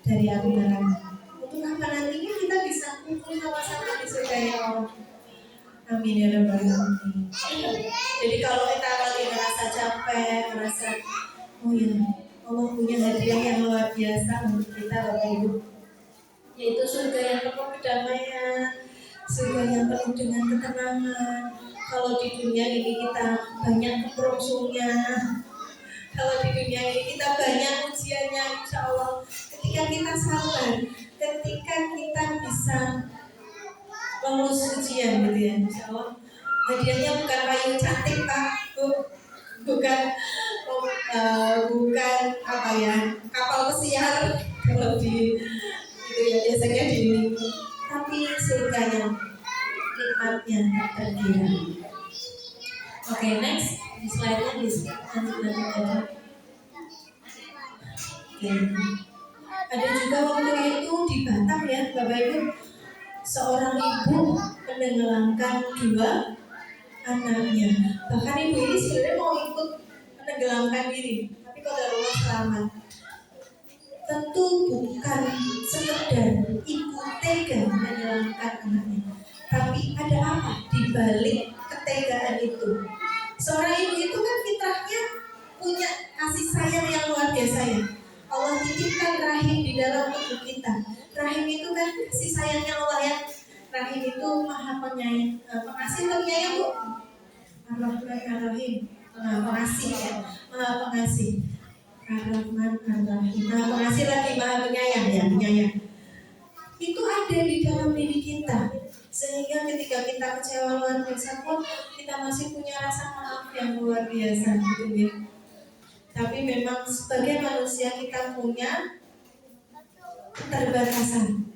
dari api neraka. Untuk apa nantinya kita bisa kumpul sama-sama di surga Allah. Amin ya rabbal alamin. Jadi kalau kita lagi merasa capek, merasa oh ya Allah punya hadiah yang luar biasa untuk kita Bapak Ibu, yaitu surga yang penuh kedamaian, surga yang penuh dengan ketenangan. Kalau di dunia ini kita banyak keperongsungnya, Kalau di dunia ini kita banyak ujiannya, insya Allah. Ketika kita sabar, ketika kita bisa lolos ujian gitu ya, insya Allah. Hadiahnya bukan kayu cantik Pak, bukan bukan apa ya, kapal pesiar kalau di itu ya biasanya di tapi surganya, nikmatnya tak terkira. Oke, next di slide-nya di lanjut aja. Oke. Ada juga waktu itu di Batam ya Bapak Ibu, seorang ibu menenggelamkan 2 anaknya. Bahkan ibu ini sebenarnya mau ikut menenggelamkan diri, tapi qadarullah selamat. Tentu bukan sekedar ibu tega menenggelamkan anaknya, tapi ada apa di balik ketegaan itu? Seorang ibu itu kan fitrahnya punya kasih sayang yang luar biasa ya. Allah titipkan rahim di dalam tubuh kita. Rahim itu kan kasih sayangnya Allah ya. Rahim itu maha penyayang, pengasih atau penyayang Bu? Ar-Rahim, pengasih ya, maha pengasih. Ar-Rahman Ar-Rahim, maha pengasih lagi maha penyayang ya, penyayang. Itu ada di dalam diri kita, sehingga ketika kita kecewa luar biasa pun kita masih punya rasa maaf yang luar biasa gitu ya. Tapi memang sebagai manusia kita punya keterbatasan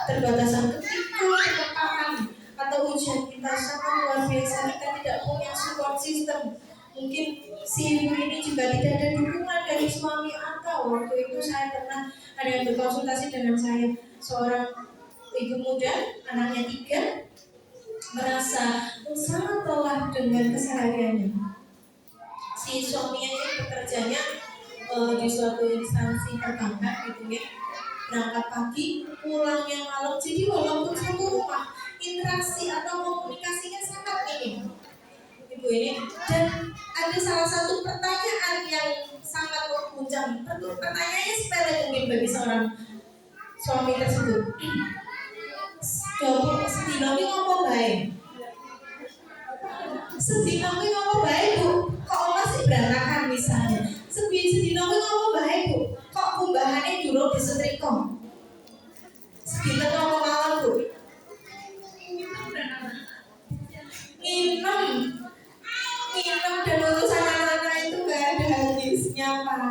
ketika kelemahan atau ujian kita sangat luar biasa, kita tidak punya support system. Mungkin si ibu ini juga tidak ada dukungan dari suami, atau waktu itu saya pernah ada yang berkonsultasi dengan saya, seorang ibu muda, anaknya 3, merasa sangat lelah dengan kesehariannya. Si suaminya ini bekerjanya di suatu instansi perbankan gitu ya, berangkat pagi pulangnya malam, jadi walaupun satu rumah interaksi atau komunikasinya sangat minim ibu ini. Dan ada salah satu pertanyaan yang sangat mengguncang, pertanyaannya sepele mungkin bagi seorang suami tersebut. Sedina ki ngopo bae? Sedina ki ngopo bae Bu? Kok masih berantakan misalnya? Sedina ki ngopo bae Bu? Kok kumbahane durung disetrika? Sedina ngopo malam Bu? Nginem dan urusan anak-anak itu gak ada habisnya Pak.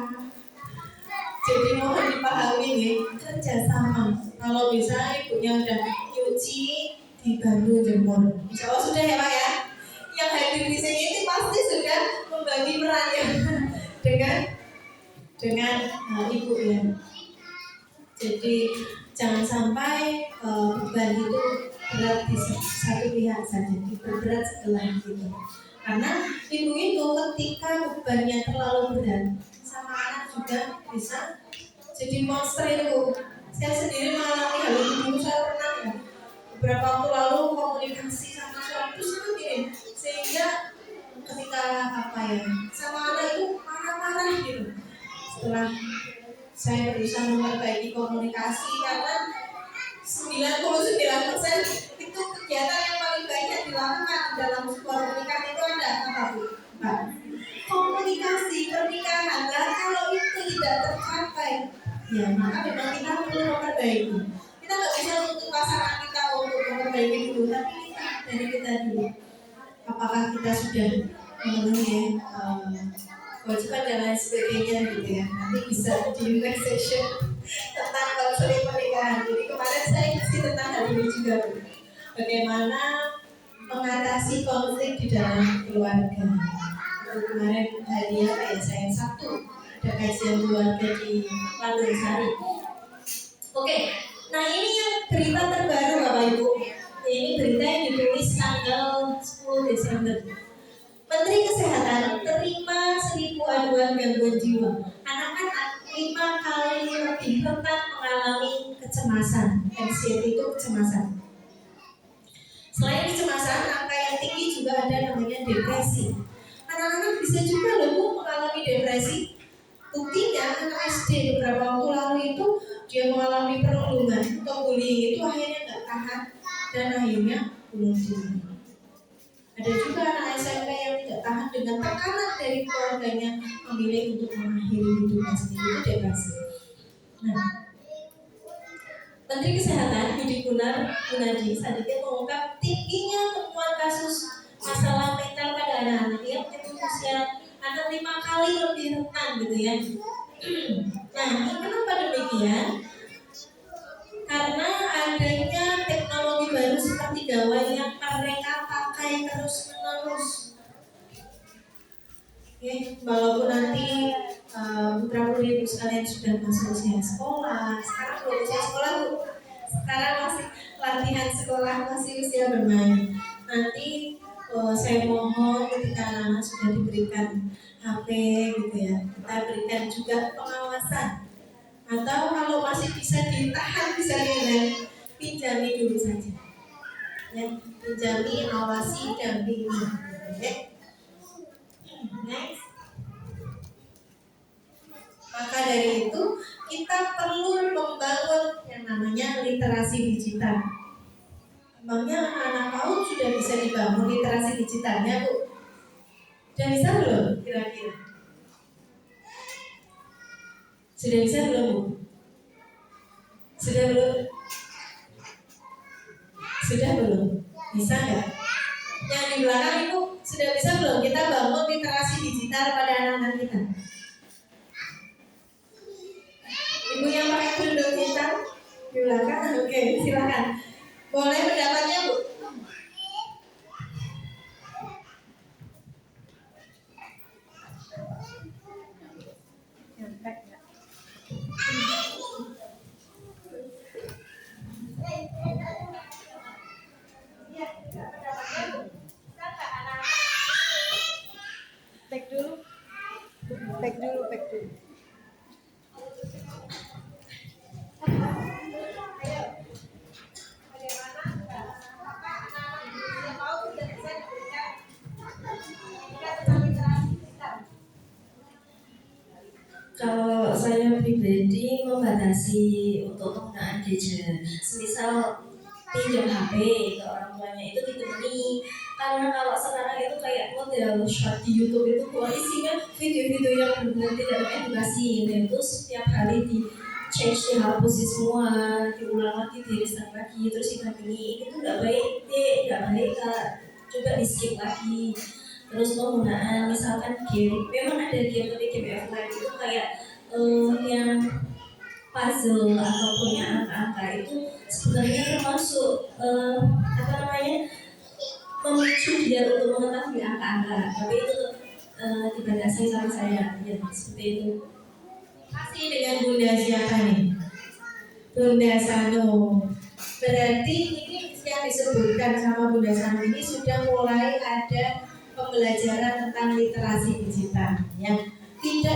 Jadi mohon dipahami ya, kerjasama. Kalau bisa ibunya udah nyuci, dibantu jemur. Insya Allah sudah ya Pak ya. Yang hadir di sini itu pasti sudah membagi perannya dengan ibu ya. Jadi jangan sampai beban itu berat di satu pihak saja, berat sebelah gitu. Karena ibu itu ketika bebannya terlalu berat, sama anak juga bisa jadi monster itu. Saya sendiri mengalami hal itu dulu. Saya pernah ya, beberapa waktu lalu komunikasi sama suami itu sangat minim, sehingga ketika sama anak itu marah-marah gitu. Setelah saya berusaha memperbaiki komunikasi, karena 99% itu kegiatan yang paling banyak dilakukan dalam sebuah pernikahan itu ada apa Bu? Komunikasi pernikahan. Nah, kalau itu tidak tercapai, ya maka memang kita perlu memperbaiki. Kita nggak bisa untuk pasangan kita untuk memperbaiki dulu, tapi dari kita dulu. Apakah kita sudah memenuhi kewajiban dan lain sebagainya gitu ya. Nanti bisa di next session tentang konseling pernikahan. Jadi kemarin saya isi tentang hal ini juga, bagaimana mengatasi konflik di dalam keluarga. Kemarin hari apa ya, saya Sabtu ada kajian keluarga di Landung Sari. Oke, nah ini yang berita terbaru Bapak Ibu. Ini berita yang ditulis tanggal 10 Desember. Menteri Kesehatan terima 1000 aduan gangguan jiwa. Anak-anak 5 kali lebih rentan mengalami kecemasan. Anxiety itu kecemasan. Selain kecemasan, angka yang tinggi juga ada namanya depresi. Anak-anak bisa juga loh mengalami depresi. Buktinya anak SD beberapa waktu lalu itu dia mengalami perundungan atau bullying, itu akhirnya nggak tahan dan akhirnya bunuh diri. Ada juga anak SMP yang tidak tahan dengan tekanan dari keluarganya, memilih untuk mengakhiri hidupnya sendiri, itu depresi. Nah, Menteri Kesehatan Budi Gunadi Sadikin mengungkap tingginya temuan kasus masalah mental pada anak-anak yang menyentuh usia anak 5 kali lebih rentan gitu ya. Nah, kenapa demikian? Karena adanya teknologi baru seperti gawai yang mereka pakai terus-menerus. Oke, walaupun nanti putra putri ibu sekalian sudah masuk usia sekolah, sekarang belum usia sekolah bu, sekarang masih latihan sekolah, masih usia bermain. Nanti saya mohon ketika anak-anak sudah diberikan HP gitu ya, kita berikan juga pengawasan. Atau kalau masih bisa ditahan, bisa dilihat, pinjami dulu saja. Ya, pinjami, awasi, dampingi. Oke. Next. Maka dari itu kita perlu membangun yang namanya literasi digital. Emangnya anak PAUD sudah bisa dibangun literasi digitalnya bu? Sudah bisa belum kira-kira? Sudah bisa belum bu? Sudah belum? Sudah belum? Bisa nggak? Yang di belakang itu sudah bisa belum kita bangun literasi digital pada anak-anak kita? Ibu yang pakai kerudung hitam di belakang, oke, silakan. Boleh pendapatnya bu? Back dulu. Back dulu. Kalau saya pribadi membatasi untuk penggunaan gadget, semisal pinjam HP ke orang tuanya itu ditemani, karena kalau sekarang itu kayak model short di YouTube itu isinya video-video yang benar-benar tidak edukasi, dan itu setiap hari di change, dihapus semua, diulang lagi, di restart lagi, terus didampingi, itu nggak baik, kak, coba di skip lagi. Terus penggunaan misalkan game, memang ada game offline itu kayak yang puzzle ataupun yang angka-angka itu sebenarnya termasuk memicu dia untuk mengetahui angka-angka, tapi itu dibatasi sama saya ya, seperti itu. Masih dengan Bunda siapa nih? Bunda Sano. Berarti ini yang disebutkan sama Bunda Sano ini sudah mulai ada pembelajaran tentang literasi digital ya. Tidak